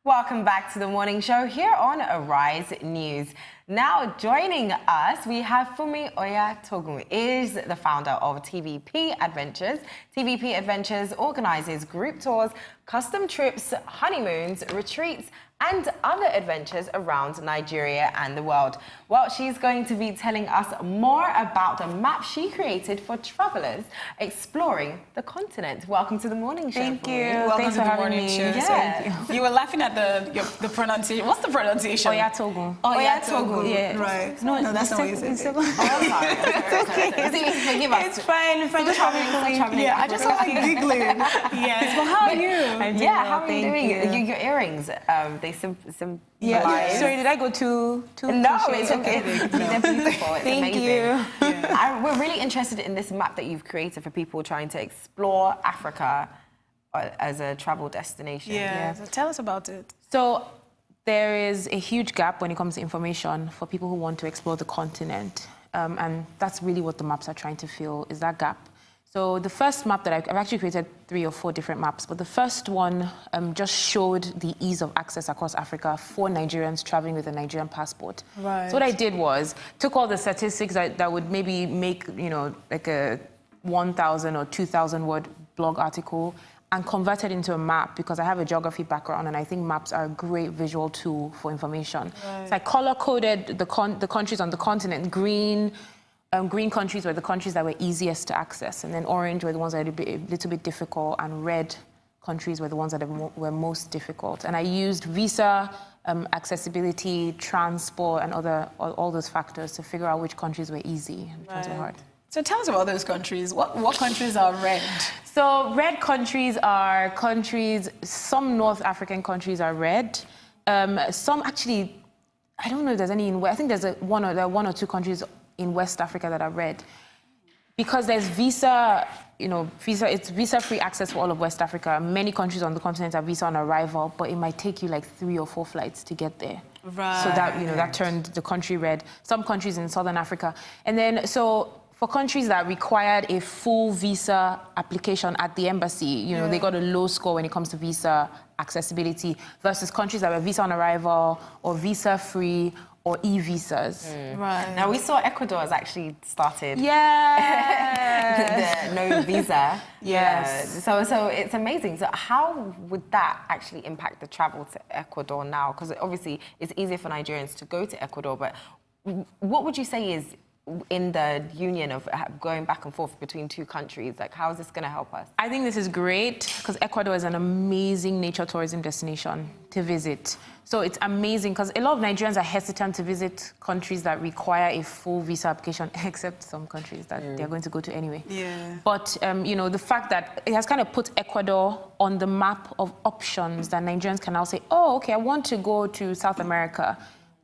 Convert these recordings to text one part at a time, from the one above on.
Welcome back to the morning show here on Arise News. Now joining us, we have Funmi Oyatogun, is the founder of TVP Adventures. TVP Adventures organizes group tours, custom trips, honeymoons, retreats, and other adventures around Nigeria and the world. Well, she's going to be telling us more about the map she created for travelers exploring the continent. Welcome to the morning show. Thank you. Welcome Thanks to for the having morning me. show. Yeah. You were laughing at the pronunciation. What's the pronunciation? Oyatogun. Oyatogun. Yeah. Right. No, that's not what you said. Oh, sorry. It's okay. Forgive us. It's fine. Thanks for having me. Yeah, I just like giggling. Yes. Well, how are you? Yeah, how are you doing? Your earrings, they Yeah. Sorry, did I go too No, cliche? it's okay. They're beautiful. It's Thank amazing. you. We're really interested in this map that you've created for people trying to explore Africa as a travel destination. Yeah. So tell us about it. So there is a huge gap when it comes to information for people who want to explore the continent. And that's really what the maps are trying to fill, is that gap. So the first map that I've actually created 3 or 4 different maps, but the first one just showed the ease of access across Africa for Nigerians traveling with a Nigerian passport. Right. So what I did was took all the statistics that would maybe make, like a 1,000 or 2,000 word blog article and converted into a map, because I have a geography background and I think maps are a great visual tool for information. Right. So I color-coded the countries on the continent. Green countries were the countries that were easiest to access, and then orange were the ones that were a little bit difficult, and red countries were the ones that were most difficult. And I used visa, accessibility, transport, and all those factors to figure out which countries were easy and which ones were hard. So tell us about those countries. What countries are red? So red countries are countries, some North African countries are red. Some actually, I don't know if there's any in, I think there are 1 or 2 countries in West Africa that are red, because there's it's visa-free access for all of West Africa. Many countries on the continent are visa on arrival, but it might take you like 3 or 4 flights to get there. Right. So that that turned the country red. Some countries in Southern Africa, and then for countries that required a full visa application at the embassy, they got a low score when it comes to visa accessibility, versus countries that were visa on arrival or visa-free or e-visas. Right. Now, we saw Ecuador has actually started Yeah. the no visa. Yes. So it's amazing. So how would that actually impact the travel to Ecuador now? Because obviously it's easier for Nigerians to go to Ecuador, but what would you say is in the union of going back and forth between 2 countries? Like, how is this going to help us? I think this is great, because Ecuador is an amazing nature tourism destination to visit. So it's amazing, because a lot of Nigerians are hesitant to visit countries that require a full visa application, except some countries that they're going to go to anyway. Yeah. But, the fact that it has kind of put Ecuador on the map of options that Nigerians can now say, oh, okay, I want to go to South America.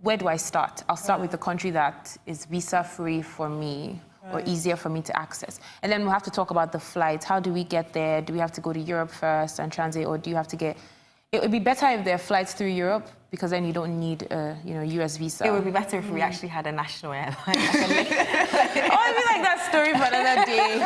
Where do I start? I'll start with the country that is visa-free for me, or easier for me to access. And then we'll have to talk about the flights. How do we get there? Do we have to go to Europe first and transit, or do you have to get... It would be better if there are flights through Europe, because then you don't need a US visa. It would be better if we actually had a national airline. Oh, it'd be like that story for another day.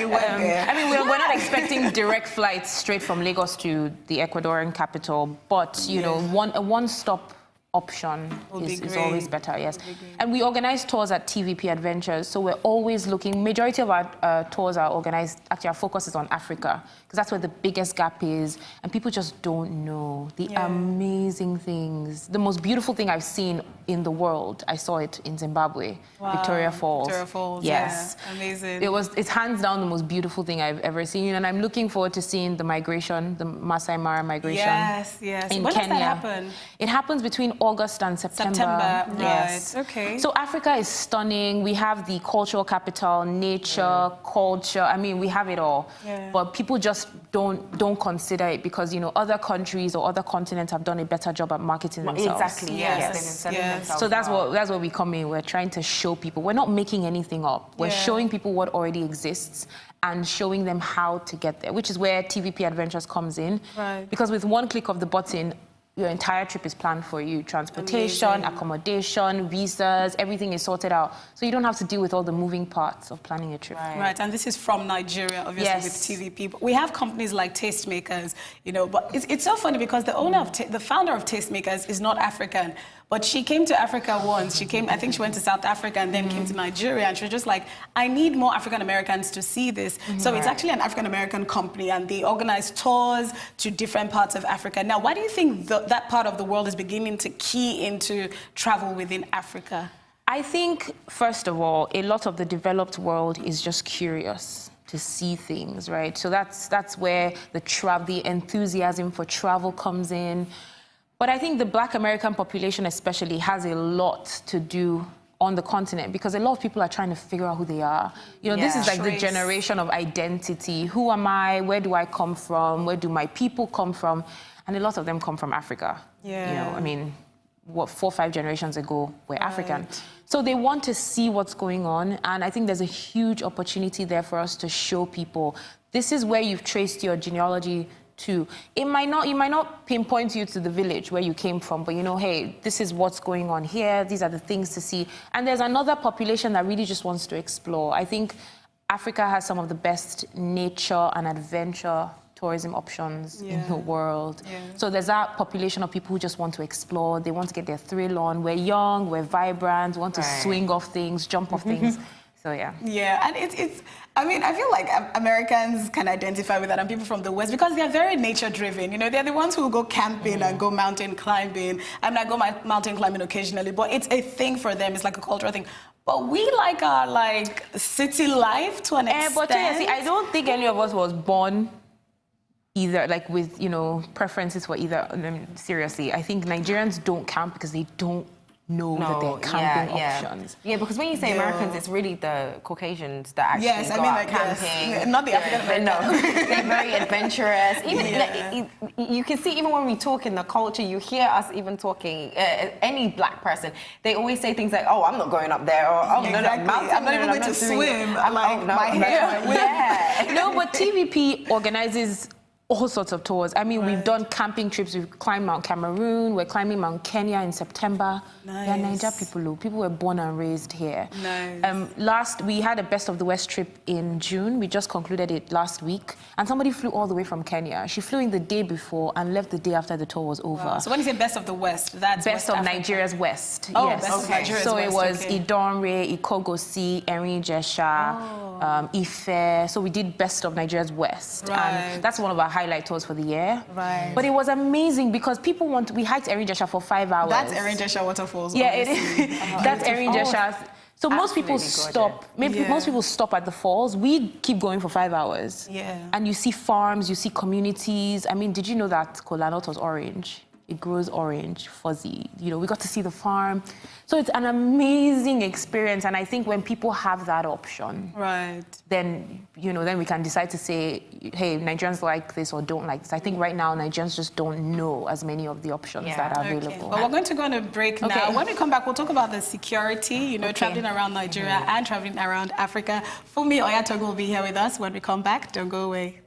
You went there. I mean, we're not expecting direct flights straight from Lagos to the Ecuadorian capital, but, a one-stop option is always better, yes. And we organize tours at TVP Adventures, so we're always looking. Majority of our tours are organized, actually our focus is on Africa, because that's where the biggest gap is, and people just don't know the amazing things. The most beautiful thing I've seen in the world, I saw it in Zimbabwe. Wow. Victoria Falls. Victoria Falls, yes. Yeah. Amazing. It's hands down the most beautiful thing I've ever seen, and I'm looking forward to seeing the migration, the Masai Mara migration. Yes. In when Kenya. Does that happen? It happens between August and September. Yes. Right. Okay. So Africa is stunning. We have the cultural capital, nature, culture. I mean, we have it all. Yeah. But people just don't consider it, because other countries or other continents have done a better job at marketing themselves. Exactly. Yes. So that's what we come in. We're trying to show people. We're not making anything up. We're showing people what already exists and showing them how to get there, which is where TVP Adventures comes in. Right. Because with one click of the button, your entire trip is planned for you. Transportation, accommodation, visas, everything is sorted out. So you don't have to deal with all the moving parts of planning a trip. Right, and this is from Nigeria, obviously, with TVP. But we have companies like Tastemakers, you know, but it's so funny because the owner of, the founder of Tastemakers is not African. But she came to Africa once. She came, I think she went to South Africa and then came to Nigeria. And she was just like, I need more African Americans to see this. So it's actually an African American company and they organize tours to different parts of Africa. Now, why do you think that part of the world is beginning to key into travel within Africa? I think, first of all, a lot of the developed world is just curious to see things, right? So that's where the enthusiasm for travel comes in. But I think the Black American population especially has a lot to do on the continent because a lot of people are trying to figure out who they are. You know, this is like the generation of identity. Who am I? Where do I come from? Where do my people come from? And a lot of them come from Africa. Yeah. You know, I mean, what, 4 or 5 generations ago, we're African. So they want to see what's going on. And I think there's a huge opportunity there for us to show people, this is where you've traced your genealogy to. You might not pinpoint you to the village where you came from, but you know, hey, this is what's going on here. These are the things to see. And there's another population that really just wants to explore. I think Africa has some of the best nature and adventure tourism options in the world. So there's that population of people who just want to explore. They want to get their thrill on. We're young, we're vibrant, want to swing off things, jump off things. So yeah. Yeah, and it's I mean, I feel like Americans can identify with that and people from the West because they're very nature driven. You know, they're the ones who will go camping and go mountain climbing. I mean, I go mountain climbing occasionally, but it's a thing for them. It's like a cultural thing. But we like our city life to an extent. But see, I don't think any of us was born either, like with, you know, preferences for either. Seriously, I think Nigerians don't camp because they don't know that they're camping options. Yeah, because when you say Americans, it's really the Caucasians that actually go out camping. Not the African Americans. No, they're very adventurous. Even you can see, even when we talk in the culture, you hear us even talking, any Black person, they always say things like, oh, I'm not going up there, or oh, no, I'm not even going to swim. I'm like, my hair. No, but TVP organizes all sorts of tours. I mean, we've done camping trips. We've climbed Mount Cameroon. We're climbing Mount Kenya in September. Nice. Yeah, Niger people. People were born and raised here. Nice. We had a Best of the West trip in June. We just concluded it last week. And somebody flew all the way from Kenya. She flew in the day before and left the day after the tour was over. Wow. So when you say Best of the West, that's Best of Nigeria's West. Oh, yes. Best of Nigeria's so West. So it was Idomre, Ikogosi, Erin-Ijesha, Ife. So we did Best of Nigeria's West. Right. And that's one of our highlight tours for the year. Right. But it was amazing because people we hiked Erin-Ijesha for 5 hours. That's Erin-Ijesha waterfalls. Yeah, it is. That's Erin-Ijesha. So most people stop. Most people stop at the falls. We keep going for 5 hours. Yeah. And you see farms, you see communities. I mean, did you know that kola nut was orange? It grows orange, fuzzy. You know, we got to see the farm. So it's an amazing experience. And I think when people have that option, then, you know, then we can decide to say, hey, Nigerians like this or don't like this. I think right now, Nigerians just don't know as many of the options that are available. But we're going to go on a break now. When we come back, we'll talk about the security, you know, traveling around Nigeria and traveling around Africa. Funmi Oyatogun will be here with us when we come back. Don't go away.